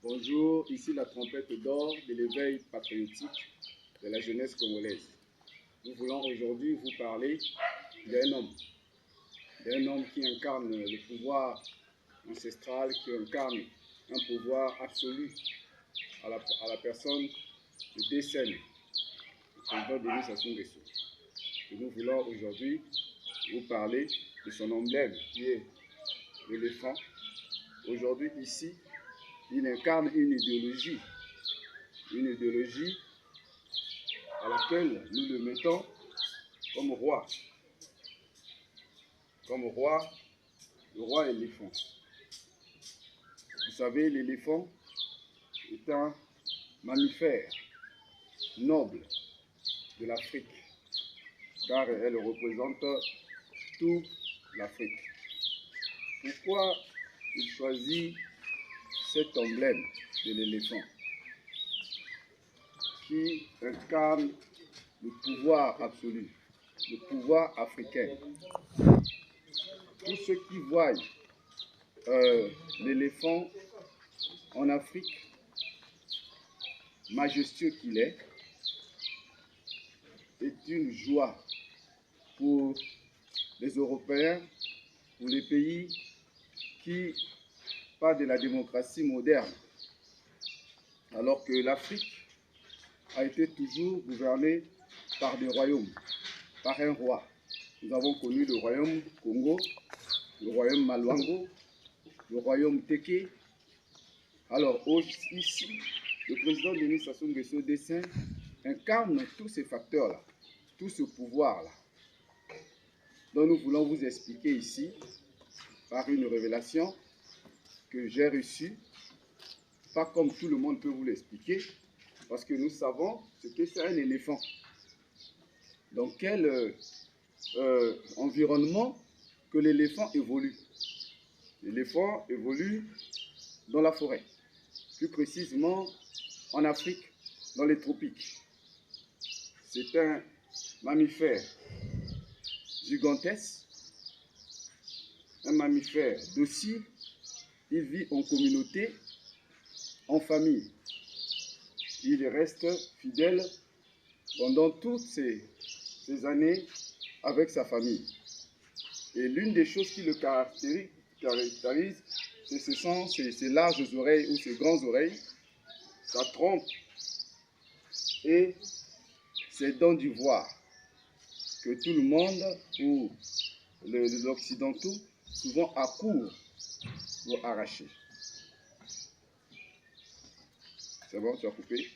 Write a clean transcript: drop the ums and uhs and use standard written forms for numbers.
Bonjour, ici la trompette d'or de l'éveil patriotique de la jeunesse congolaise. Nous voulons aujourd'hui vous parler d'un homme qui incarne le pouvoir ancestral, qui incarne un pouvoir absolu à la personne de Décène, le président Denis Sassou Nguesso. Et nous voulons aujourd'hui vous parler de son emblème qui est l'éléphant. Aujourd'hui ici, il incarne une idéologie à laquelle nous le mettons comme roi. Comme roi, le roi éléphant. Vous savez, l'éléphant est un mammifère noble de l'Afrique, car elle représente toute l'Afrique. Pourquoi il choisit cet emblème de l'éléphant qui incarne le pouvoir absolu, le pouvoir africain? Tous ceux qui voient l'éléphant en Afrique, majestueux qu'il est une joie pour les Européens, pour les pays qui parlent de la démocratie moderne, alors que l'Afrique a été toujours gouvernée par des royaumes, par un roi. Nous avons connu le royaume Congo, le royaume Malwango, le royaume Teke. Alors ici, le président Denis Sassou Nguesso Décène incarne tous ces facteurs-là, tout ce pouvoir-là. Donc nous voulons vous expliquer ici, par une révélation que j'ai reçue, pas comme tout le monde peut vous l'expliquer, parce que nous savons ce que c'est un éléphant. Dans quel environnement que l'éléphant évolue. L'éléphant évolue dans la forêt, plus précisément en Afrique, dans les tropiques. C'est un mammifère gigantesque, un mammifère docile. Il vit en communauté, en famille. Il reste fidèle pendant toutes ces années avec sa famille. Et l'une des choses qui le caractérise, c'est ses larges oreilles ou ses grandes oreilles, sa trompe et ses dents d'ivoire que tout le monde ou les occidentaux souvent accourent pour arracher. C'est bon, tu as coupé?